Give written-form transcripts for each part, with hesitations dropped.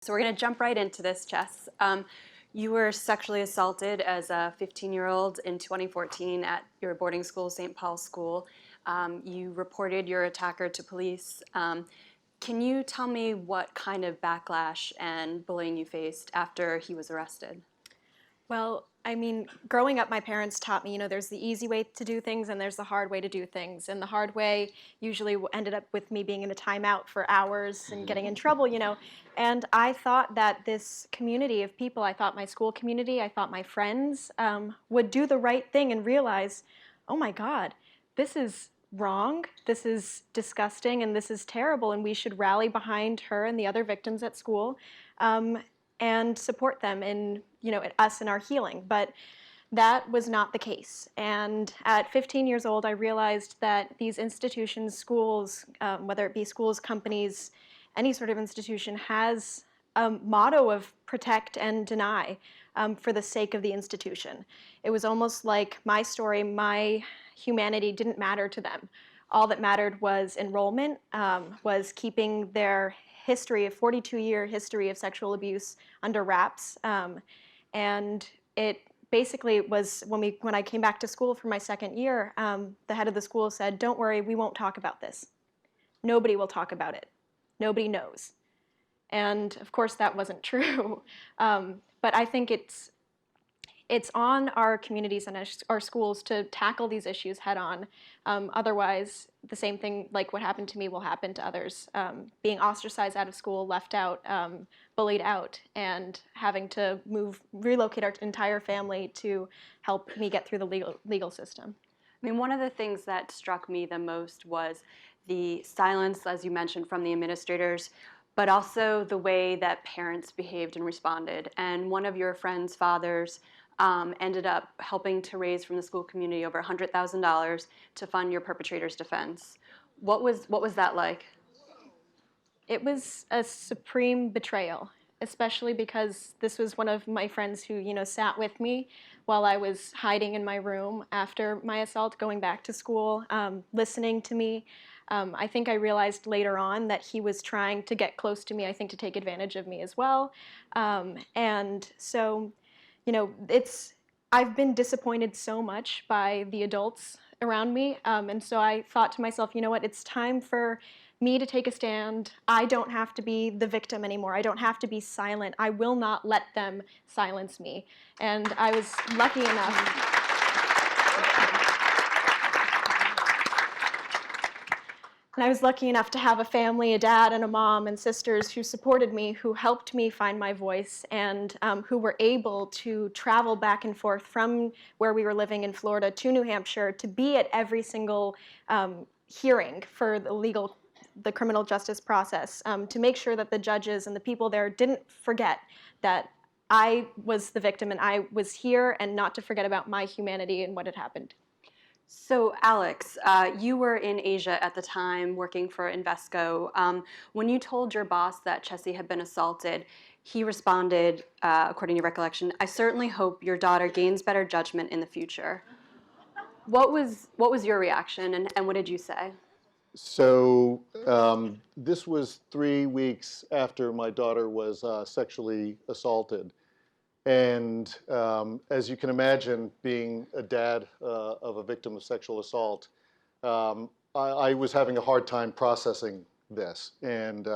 So we're going to jump right into this, Chess. You were sexually assaulted as a 15-year-old in 2014 at your boarding school, St. Paul's School. You reported your attacker to police. Can you tell me what kind of backlash and bullying you faced after he was arrested? Well, I mean, growing up, my parents taught me, there's the easy way to do things and there's the hard way to do things. And the hard way usually ended up with me being in a timeout for hours and getting in trouble. And I thought that this community of people, I thought my school community, I thought my friends would do the right thing and realize, oh my God, this is wrong, this is disgusting, and this is terrible, and we should rally behind her and the other victims at school. And support them in, us in our healing. But that was not the case. And at 15 years old, I realized that these institutions, schools, whether it be schools, companies, any sort of institution, has a motto of protect and deny for the sake of the institution. It was almost like my story, my humanity didn't matter to them. All that mattered was enrollment, was keeping their history, a 42-year history of sexual abuse under wraps. And it basically was when I came back to school for my second year, the head of the school said, "Don't worry, we won't talk about this. Nobody will talk about it. Nobody knows." And of course that wasn't true. But I think it's on our communities and our schools to tackle these issues head on. Otherwise, the same thing like what happened to me will happen to others. Being ostracized out of school, left out, bullied out, and having to relocate our entire family to help me get through the legal system. I mean, one of the things that struck me the most was the silence, as you mentioned, from the administrators, but also the way that parents behaved and responded. And one of your friend's fathers ended up helping to raise from the school community over $100,000 to fund your perpetrator's defense. What was that like? It was a supreme betrayal, especially because this was one of my friends who, sat with me while I was hiding in my room after my assault, going back to school, listening to me. I think I realized later on that he was trying to get close to me, I think to take advantage of me as well. And so, I've been disappointed so much by the adults around me. And so I thought to myself, you know what, it's time for me to take a stand. I don't have to be the victim anymore. I don't have to be silent. I will not let them silence me. And I was lucky enough. And I was lucky enough to have a family, a dad and a mom and sisters who supported me, who helped me find my voice, and who were able to travel back and forth from where we were living in Florida to New Hampshire to be at every single hearing for the criminal justice process, to make sure that the judges and the people there didn't forget that I was the victim and I was here, and not to forget about my humanity and what had happened. So Alex, you were in Asia at the time working for Invesco. When you told your boss that Chessy had been assaulted, he responded, according to your recollection, "I certainly hope your daughter gains better judgment in the future." What was your reaction, and what did you say? So this was 3 weeks after my daughter was sexually assaulted. And as you can imagine, being a dad of a victim of sexual assault, I was having a hard time processing this. And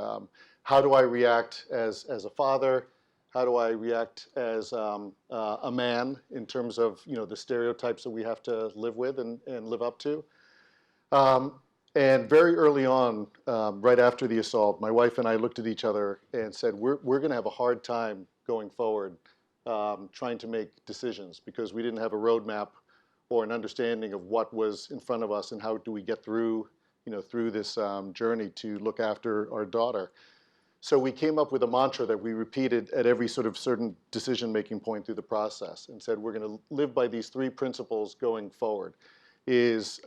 how do I react as a father? How do I react as a man in terms of the stereotypes that we have to live with and live up to? And very early on, right after the assault, my wife and I looked at each other and said, we're going to have a hard time going forward trying to make decisions, because we didn't have a roadmap or an understanding of what was in front of us and how do we get through this journey to look after our daughter. So we came up with a mantra that we repeated at every sort of certain decision-making point through the process, and said we're going to live by these 3 principles going forward. Is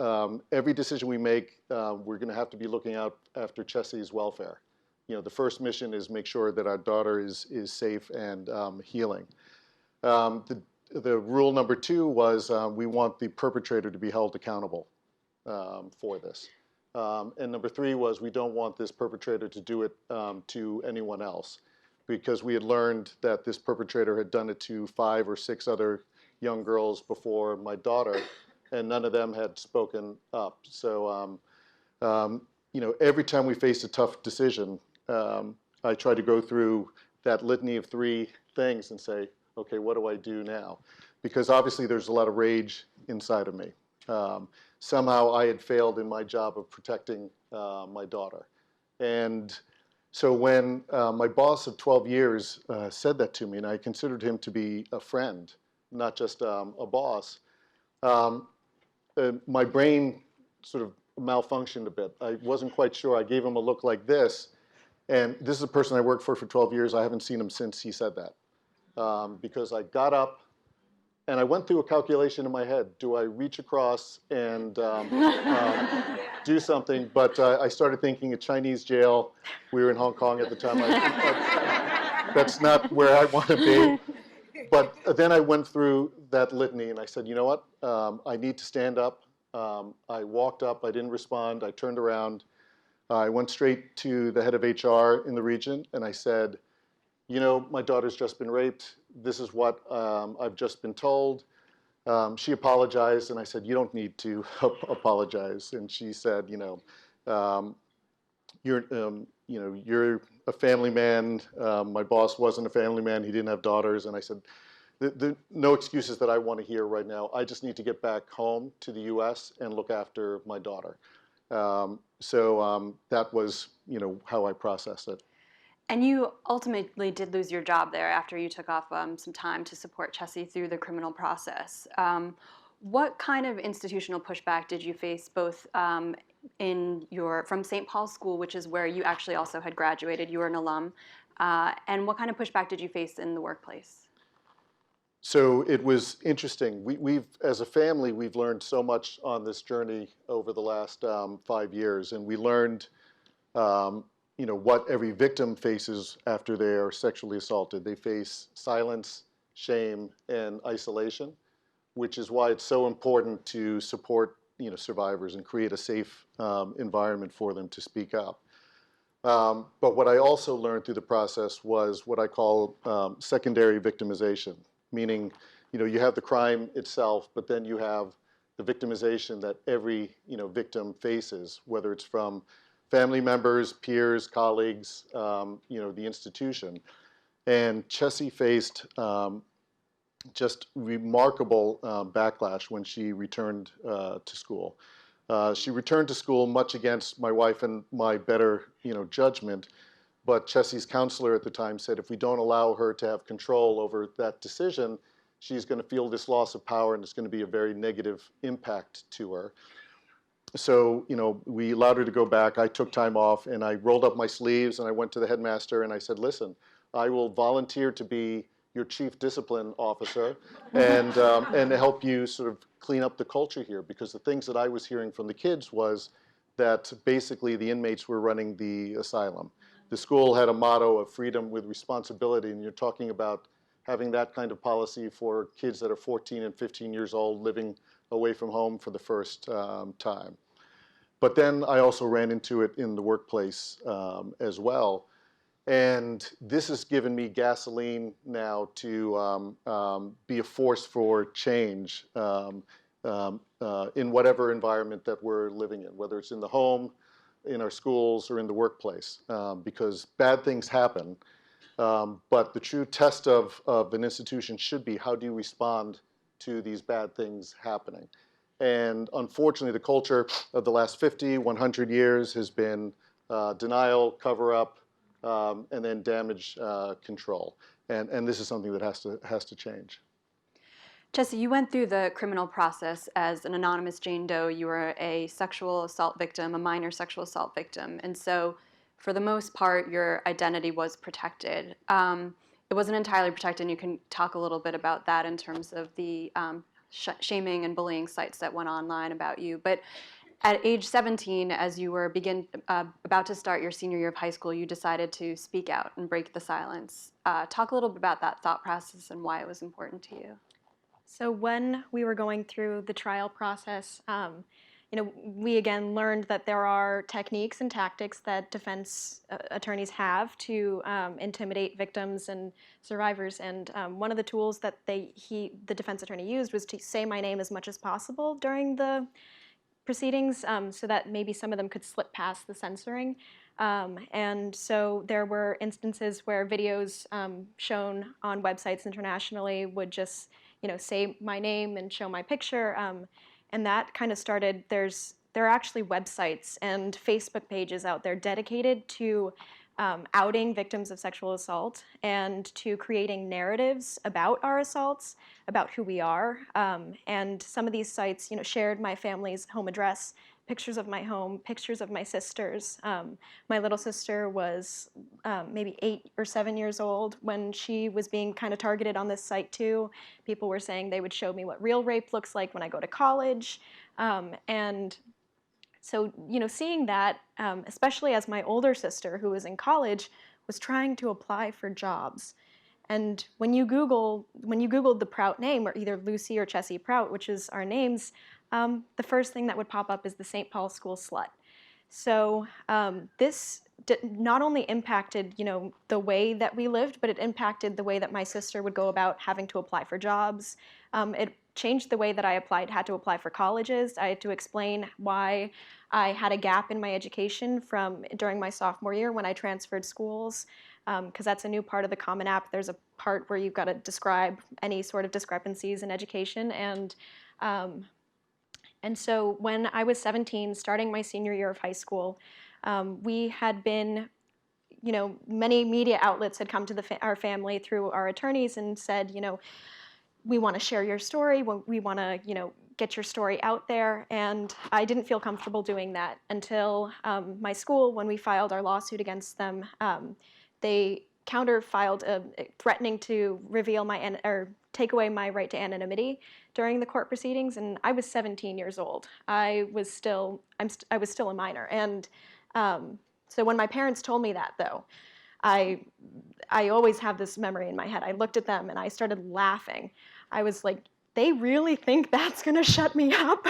every decision we make, we're going to have to be looking out after Chessy's welfare. The first mission is make sure that our daughter is safe and healing. The rule number 2 was we want the perpetrator to be held accountable for this. And number 3 was we don't want this perpetrator to do it to anyone else. because we had learned that this perpetrator had done it to 5 or 6 other young girls before my daughter, and none of them had spoken up. So, every time we faced a tough decision, I tried to go through that litany of 3 things and say, okay, what do I do now? Because obviously there's a lot of rage inside of me. Somehow I had failed in my job of protecting my daughter. And so when my boss of 12 years said that to me, and I considered him to be a friend, not just a boss, my brain sort of malfunctioned a bit. I wasn't quite sure. I gave him a look like this, and this is a person I worked for 12 years. I haven't seen him since he said that. Because I got up and I went through a calculation in my head. Do I reach across and do something? But I started thinking a Chinese jail. We were in Hong Kong at the time. That's not where I want to be. But then I went through that litany and I said, you know what? I need to stand up. I walked up. I didn't respond. I turned around. I went straight to the head of HR in the region and I said, my daughter's just been raped. This is what I've just been told. She apologized, and I said, you don't need to apologize. And she said, you're a family man. My boss wasn't a family man. He didn't have daughters. And I said, no excuses that I want to hear right now. I just need to get back home to the U.S. and look after my daughter. So that was, how I processed it. And you ultimately did lose your job there after you took off some time to support Chessy through the criminal process. What kind of institutional pushback did you face both from St. Paul's School, which is where you actually also had graduated, you were an alum, and what kind of pushback did you face in the workplace? So it was interesting. We've, as a family, we've learned so much on this journey over the last 5 years, and we learned what every victim faces after they are sexually assaulted. They face silence, shame, and isolation, which is why it's so important to support survivors and create a safe environment for them to speak up. But what I also learned through the process was what I call secondary victimization, meaning you have the crime itself, but then you have the victimization that every victim faces, whether it's from family members, peers, colleagues, the institution. And Chessy faced just remarkable backlash when she returned to school. She returned to school much against my wife and my better judgment, but Chessy's counselor at the time said if we don't allow her to have control over that decision, she's going to feel this loss of power and it's going to be a very negative impact to her. So, we allowed her to go back. I took time off and I rolled up my sleeves and I went to the headmaster and I said, listen, I will volunteer to be your chief discipline officer and help you sort of clean up the culture here, because the things that I was hearing from the kids was that basically the inmates were running the asylum. The school had a motto of freedom with responsibility, and you're talking about having that kind of policy for kids that are 14 and 15 years old living away from home for the first time. But then I also ran into it in the workplace as well. And this has given me gasoline now to be a force for change in whatever environment that we're living in, whether it's in the home, in our schools, or in the workplace, because bad things happen. But the true test of an institution should be, how do you respond to these bad things happening? And unfortunately, the culture of the last 50, 100 years has been denial, cover-up, and then damage control. And this is something that has to change. Chessy, you went through the criminal process as an anonymous Jane Doe. You were a sexual assault victim, a minor sexual assault victim. And so for the most part, your identity was protected. It wasn't entirely protected, and you can talk a little bit about that in terms of the shaming and bullying sites that went online about you. But at age 17, as you were about to start your senior year of high school, you decided to speak out and break the silence. Talk a little bit about that thought process and why it was important to you. So when we were going through the trial process, we again learned that there are techniques and tactics that defense attorneys have to intimidate victims and survivors. And one of the tools that the defense attorney used was to say my name as much as possible during the proceedings, so that maybe some of them could slip past the censoring. And so there were instances where videos shown on websites internationally would just, say my name and show my picture. And that kind of started, there are actually websites and Facebook pages out there dedicated to outing victims of sexual assault and to creating narratives about our assaults, about who we are. And some of these sites, shared my family's home address, pictures of my home, pictures of my sisters. My little sister was maybe 8 or 7 years old when she was being kind of targeted on this site too. People were saying they would show me what real rape looks like when I go to college. And so, seeing that, especially as my older sister, who was in college, was trying to apply for jobs. And when you Googled the Prout name, or either Lucy or Chessy Prout, which is our names, the first thing that would pop up is the St. Paul school slut. So this not only impacted, the way that we lived, but it impacted the way that my sister would go about having to apply for jobs. It changed the way that I had to apply for colleges. I had to explain why I had a gap in my education during my sophomore year when I transferred schools, because that's a new part of the Common App. There's a part where you've got to describe any sort of discrepancies in education. And so when I was 17, starting my senior year of high school, we had been, many media outlets had come to our family through our attorneys and said, we want to share your story, we want to, get your story out there. And I didn't feel comfortable doing that until my school, when we filed our lawsuit against them, they counter-filed threatening to reveal or take away my right to anonymity during the court proceedings. And I was 17 years old. I was still a minor. And so when my parents told me that, though, I always have this memory in my head. I looked at them and I started laughing. I was like, they really think that's going to shut me up?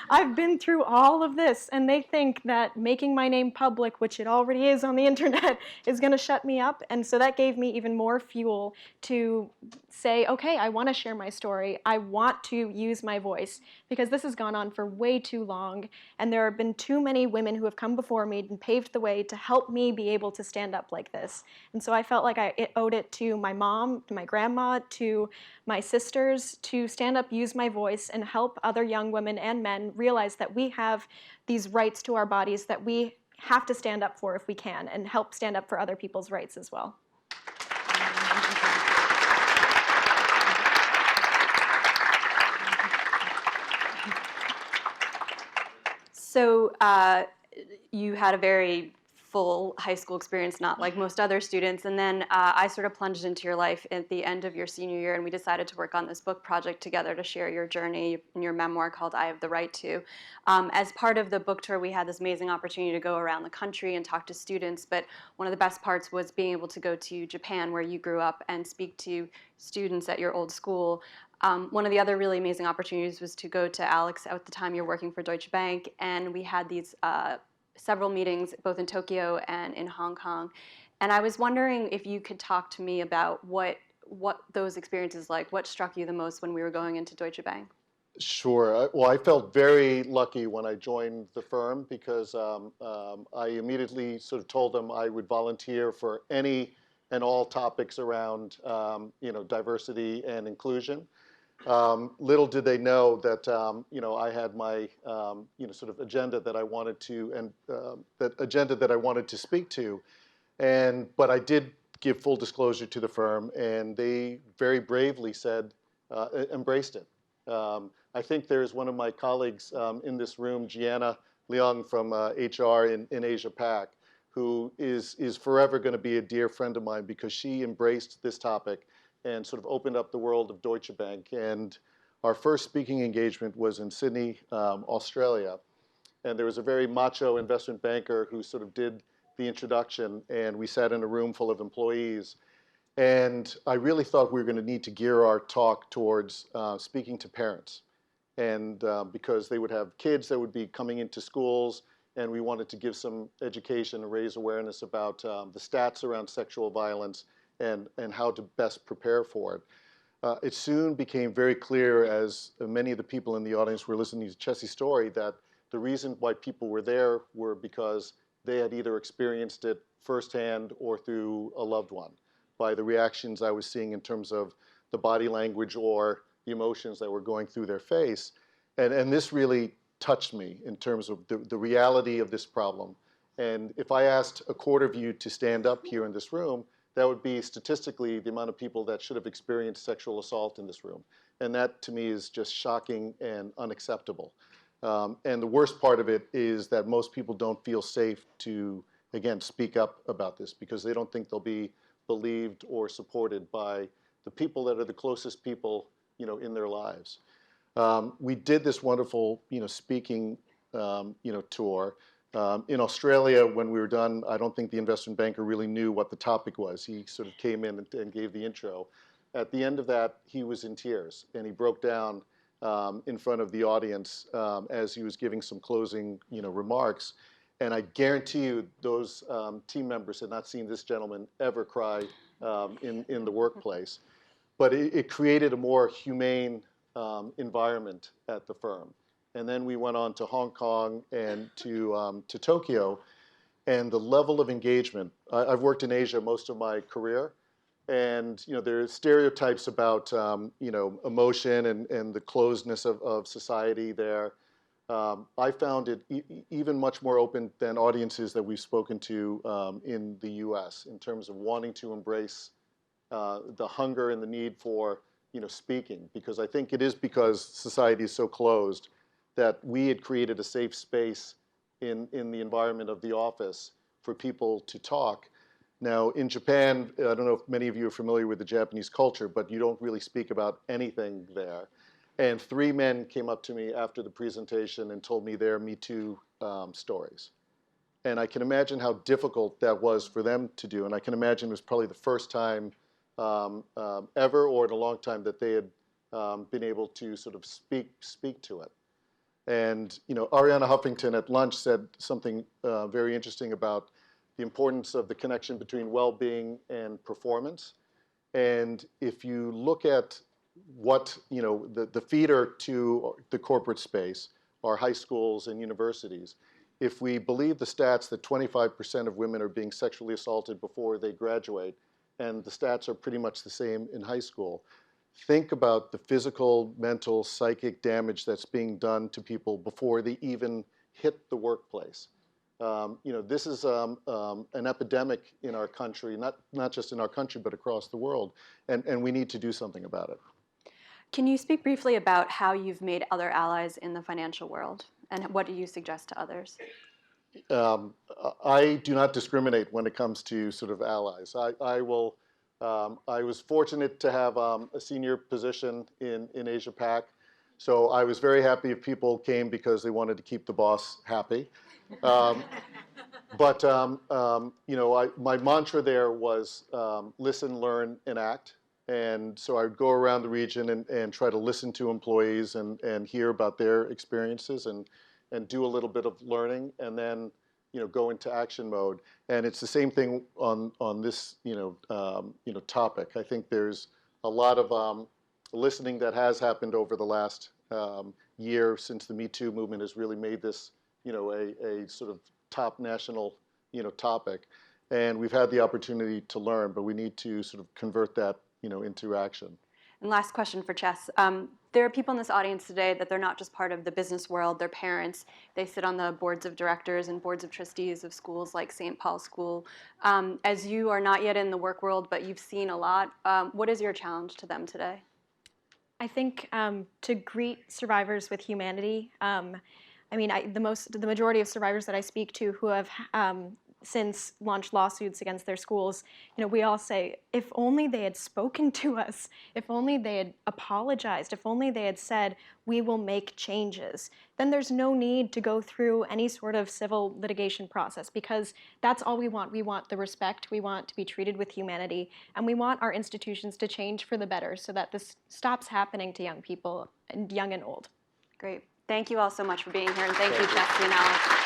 I've been through all of this, and they think that making my name public, which it already is on the internet, is going to shut me up. And so that gave me even more fuel to say, okay, I want to share my story. I want to use my voice, because this has gone on for way too long, and there have been too many women who have come before me and paved the way to help me be able to stand up like this. And so I felt like I owed it to my mom, to my grandma, to my sisters, to stand up, use my voice, and help other young women and men realize that we have these rights to our bodies that we have to stand up for if we can, and help stand up for other people's rights as well. So you had a very full high school experience, not like most other students, and then I sort of plunged into your life at the end of your senior year, and we decided to work on this book project together to share your journey in your memoir called I Have the Right To. As part of the book tour, we had this amazing opportunity to go around the country and talk to students, but one of the best parts was being able to go to Japan, where you grew up, and speak to students at your old school. One of the other really amazing opportunities was to go to Alex. At the time, you're working for Deutsche Bank, and we had these several meetings both in Tokyo and in Hong Kong. And I was wondering if you could talk to me about what those experiences like. What struck you the most when we were going into Deutsche Bank? Sure. Well, I felt very lucky when I joined the firm, because I immediately sort of told them I would volunteer for any and all topics around diversity and inclusion. Little did they know that I had my sort of agenda that I wanted to, and that agenda that I wanted to speak to, but I did give full disclosure to the firm, and they very bravely said, embraced it. I think there's one of my colleagues in this room, Gianna Leung from HR in Asia Pac, who is forever going to be a dear friend of mine, because she embraced this topic and sort of opened up the world of Deutsche Bank. And our first speaking engagement was in Sydney, Australia. And there was a very macho investment banker who sort of did the introduction, and we sat in a room full of employees. And I really thought we were going to need to gear our talk towards speaking to parents. And because they would have kids that would be coming into schools, and we wanted to give some education and raise awareness about the stats around sexual violence and how to best prepare for it. It soon became very clear, as many of the people in the audience were listening to Chessy's story, that the reason why people were there were because they had either experienced it firsthand or through a loved one, by the reactions I was seeing in terms of the body language or the emotions that were going through their face. And this really touched me in terms of the reality of this problem. And if I asked a quarter of you to stand up here in this room, that would be statistically the amount of people that should have experienced sexual assault in this room. And that, to me, is just shocking and unacceptable. And the worst part of it is that most people don't feel safe to, again, speak up about this because they don't think they'll be believed or supported by the people that are the closest people, in their lives. We did this wonderful, speaking, tour. In Australia, when we were done, I don't think the investment banker really knew what the topic was. He sort of came in and gave the intro. At the end of that, he was in tears, and he broke down in front of the audience as he was giving some closing, remarks. And I guarantee you, those team members had not seen this gentleman ever cry in the workplace. But it created a more humane environment at the firm. And then we went on to Hong Kong and to Tokyo, and the level of engagement. I've worked in Asia most of my career, and there are stereotypes about emotion and the closedness of society there. I found it even much more open than audiences that we've spoken to in the U.S. in terms of wanting to embrace the hunger and the need for speaking, because I think it is because society is so closed that we had created a safe space in the environment of the office for people to talk. Now, in Japan, I don't know if many of you are familiar with the Japanese culture, but you don't really speak about anything there. And 3 men came up to me after the presentation and told me their Me Too stories. And I can imagine how difficult that was for them to do. And I can imagine it was probably the first time ever, or in a long time, that they had been able to sort of speak to it. And Arianna Huffington at lunch said something very interesting about the importance of the connection between well-being and performance. And if you look at what the feeder to the corporate space are high schools and universities. If we believe the stats that 25% of women are being sexually assaulted before they graduate, and the stats are pretty much the same in high school, think about the physical, mental, psychic damage that's being done to people before they even hit the workplace. This is an epidemic in our country, not just in our country, but across the world, and we need to do something about it. Can you speak briefly about how you've made other allies in the financial world, and what do you suggest to others? I do not discriminate when it comes to sort of allies. I was fortunate to have a senior position in Asia Pac, so I was very happy if people came because they wanted to keep the boss happy. But my mantra there was listen, learn, and act. And so I would go around the region and try to listen to employees and hear about their experiences and do a little bit of learning, and then go into action mode. And it's the same thing on this topic. I think there's a lot of listening that has happened over the last year since the Me Too movement has really made this a sort of top national topic. And we've had the opportunity to learn, but we need to sort of convert that into action. And last question for Chess. There are people in this audience today that they're not just part of the business world, they're parents. They sit on the boards of directors and boards of trustees of schools like St. Paul's School. As you are not yet in the work world, but you've seen a lot, what is your challenge to them today? I think to greet survivors with humanity. The majority of survivors that I speak to who have since launched lawsuits against their schools, we all say, if only they had spoken to us, if only they had apologized, if only they had said, we will make changes, then there's no need to go through any sort of civil litigation process, because that's all we want. We want the respect, we want to be treated with humanity, and we want our institutions to change for the better so that this stops happening to young people, and young and old. Great. Thank you all so much for being here, and thank you, Thank you. Chessy and Alex.